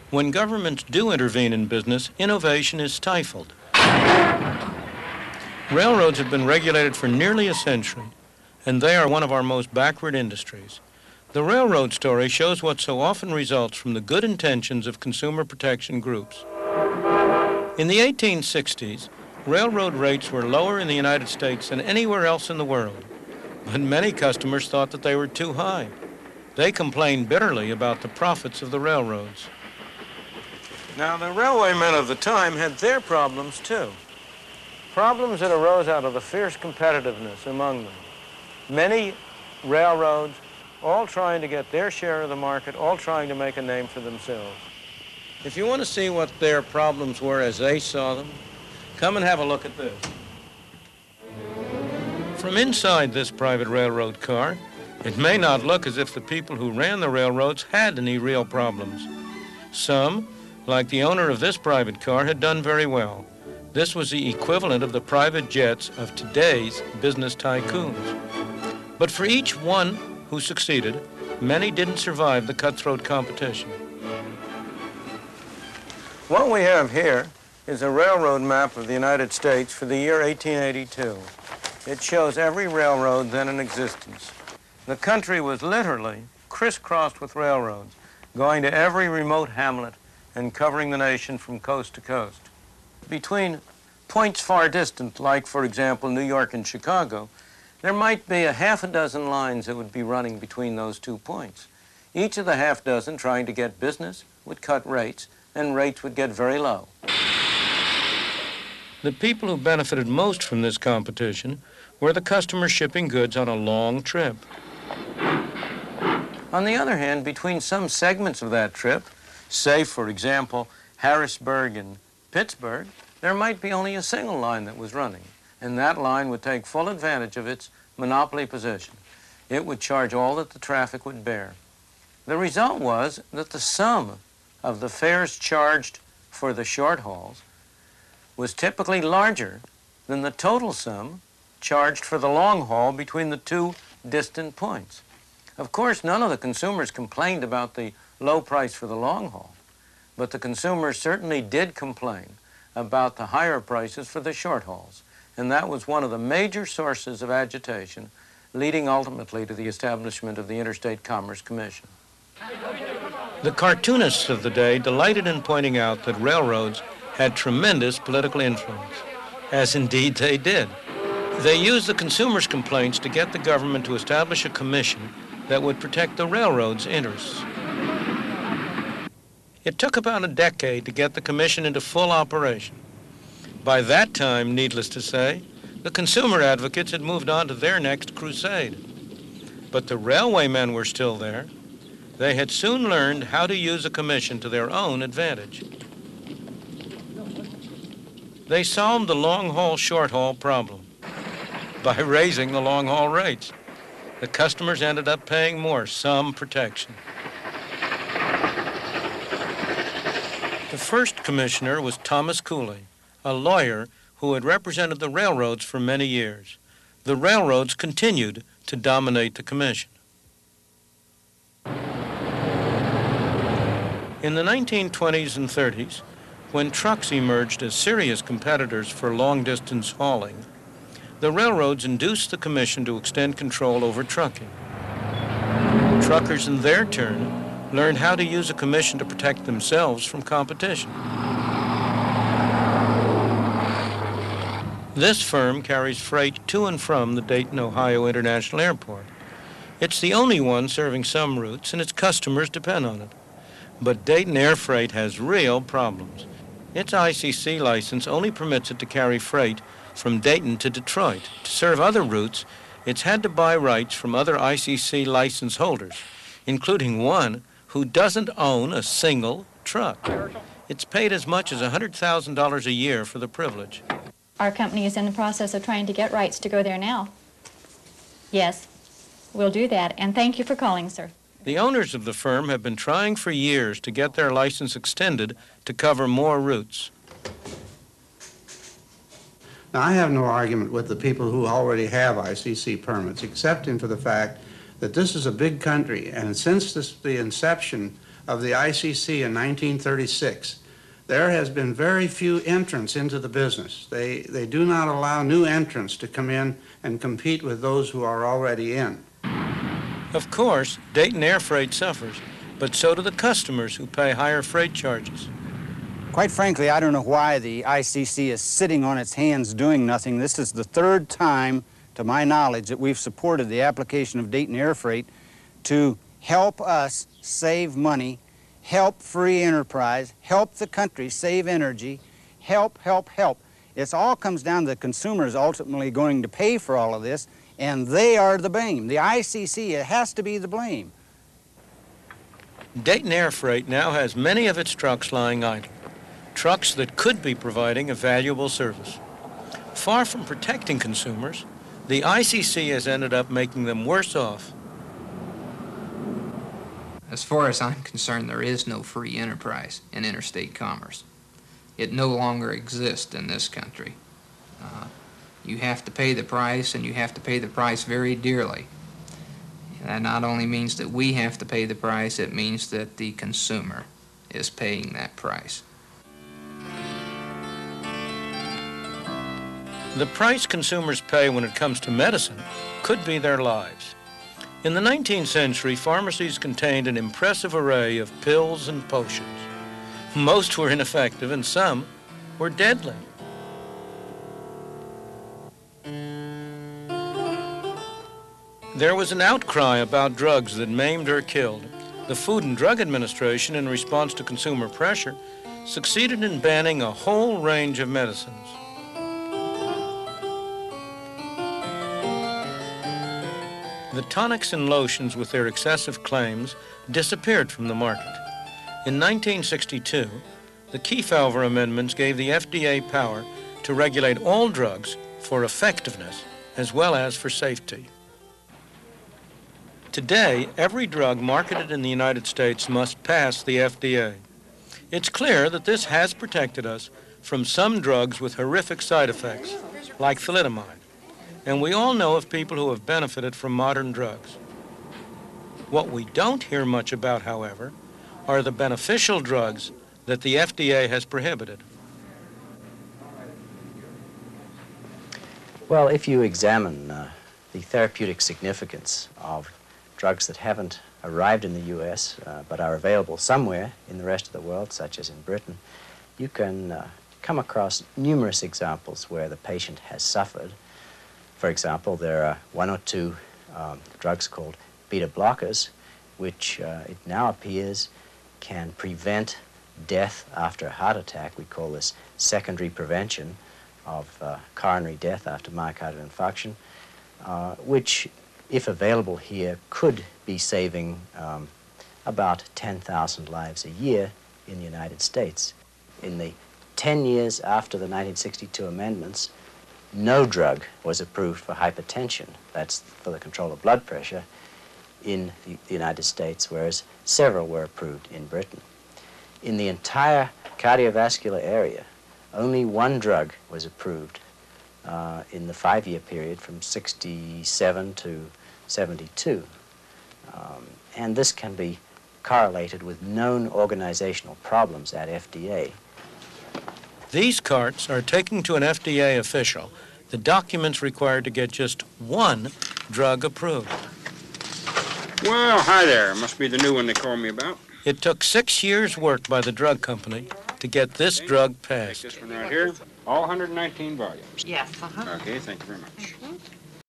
When governments do intervene in business, innovation is stifled. Railroads have been regulated for nearly a century, and they are one of our most backward industries. The railroad story shows what so often results from the good intentions of consumer protection groups. In the 1860s, railroad rates were lower in the United States than anywhere else in the world, but many customers thought that they were too high. They complained bitterly about the profits of the railroads. Now, the railwaymen of the time had their problems, too. Problems that arose out of the fierce competitiveness among them. Many railroads, all trying to get their share of the market, all trying to make a name for themselves. If you want to see what their problems were as they saw them, come and have a look at this. From inside this private railroad car, it may not look as if the people who ran the railroads had any real problems. Some, like the owner of this private car, had done very well. This was the equivalent of the private jets of today's business tycoons. But for each one who succeeded, many didn't survive the cutthroat competition. What we have here is a railroad map of the United States for the year 1882. It shows every railroad then in existence. The country was literally crisscrossed with railroads, going to every remote hamlet and covering the nation from coast to coast. Between points far distant, like, for example, New York and Chicago, there might be a half a dozen lines that would be running between those 2 points. Each of the half dozen trying to get business would cut rates, and rates would get very low. The people who benefited most from this competition were the customers shipping goods on a long trip. On the other hand, between some segments of that trip, say, for example, Harrisburg and Pittsburgh, there might be only a single line that was running, and that line would take full advantage of its monopoly position. It would charge all that the traffic would bear. The result was that the sum of the fares charged for the short hauls was typically larger than the total sum charged for the long haul between the 2 distant points. Of course, none of the consumers complained about the low price for the long haul, but the consumers certainly did complain about the higher prices for the short hauls, and that was one of the major sources of agitation, leading ultimately to the establishment of the Interstate Commerce Commission. The cartoonists of the day delighted in pointing out that railroads had tremendous political influence, as indeed they did. They used the consumers' complaints to get the government to establish a commission that would protect the railroads' interests. It took about a decade to get the commission into full operation. By that time, needless to say, the consumer advocates had moved on to their next crusade. But the railwaymen were still there. They had soon learned how to use a commission to their own advantage. They solved the long-haul, short-haul problem by raising the long-haul rates. The customers ended up paying more, some protection. The first commissioner was Thomas Cooley, a lawyer who had represented the railroads for many years. The railroads continued to dominate the commission. In the 1920s and 30s, when trucks emerged as serious competitors for long-distance hauling, the railroads induced the commission to extend control over trucking. Truckers, in their turn, learned how to use a commission to protect themselves from competition. This firm carries freight to and from the Dayton, Ohio International Airport. It's the only one serving some routes, and its customers depend on it. But Dayton Air Freight has real problems. Its ICC license only permits it to carry freight from Dayton to Detroit. To serve other routes, it's had to buy rights from other ICC license holders, including one who doesn't own a single truck. It's paid as much as $100,000 a year for the privilege. Our company is in the process of trying to get rights to go there now. Yes, we'll do that, and thank you for calling, sir. The owners of the firm have been trying for years to get their license extended to cover more routes. Now, I have no argument with the people who already have ICC permits, excepting for the fact that this is a big country, and since the inception of the ICC in 1936, there has been very few entrants into the business. They do not allow new entrants to come in and compete with those who are already in. Of course, Dayton Air Freight suffers, but so do the customers who pay higher freight charges. Quite frankly, I don't know why the ICC is sitting on its hands doing nothing. This is the third time, to my knowledge, that we've supported the application of Dayton Air Freight to help us save money, help free enterprise, help the country save energy, help. It all comes down to the consumers ultimately going to pay for all of this, and they are the blame. The ICC, it has to be the blame. Dayton Air Freight now has many of its trucks lying idle, trucks that could be providing a valuable service. Far from protecting consumers, the ICC has ended up making them worse off. As far as I'm concerned, there is no free enterprise in interstate commerce. It no longer exists in this country. You have to pay the price, and you have to pay the price very dearly. And that not only means that we have to pay the price, it means that the consumer is paying that price. The price consumers pay when it comes to medicine could be their lives. In the 19th century, pharmacies contained an impressive array of pills and potions. Most were ineffective and some were deadly. There was an outcry about drugs that maimed or killed. The Food and Drug Administration, in response to consumer pressure, succeeded in banning a whole range of medicines. The tonics and lotions with their excessive claims disappeared from the market. In 1962, the Kefauver amendments gave the FDA power to regulate all drugs for effectiveness as well as for safety. Today, every drug marketed in the United States must pass the FDA. It's clear that this has protected us from some drugs with horrific side effects, like thalidomide. And we all know of people who have benefited from modern drugs. What we don't hear much about, however, are the beneficial drugs that the FDA has prohibited. Well, if you examine the therapeutic significance of drugs that haven't arrived in the U.S. But are available somewhere in the rest of the world, such as in Britain, you can come across numerous examples where the patient has suffered. For example, there are one or two drugs called beta blockers, which it now appears can prevent death after a heart attack. We call this secondary prevention of coronary death after myocardial infarction, which, if available here, could be saving about 10,000 lives a year in the United States. In the 10 years after the 1962 amendments, no drug was approved for hypertension, that's for the control of blood pressure, in the United States, whereas several were approved in Britain. In the entire cardiovascular area, only one drug was approved in the 5-year period from 67 to 72. And this can be correlated with known organizational problems at FDA. These carts are taking to an FDA official the documents required to get just one drug approved. Well, hi there. Must be the new one they called me about. It took 6 years' work by the drug company to get this drug passed. Take this one right here. All 119 volumes. Yes, Okay, thank you very much.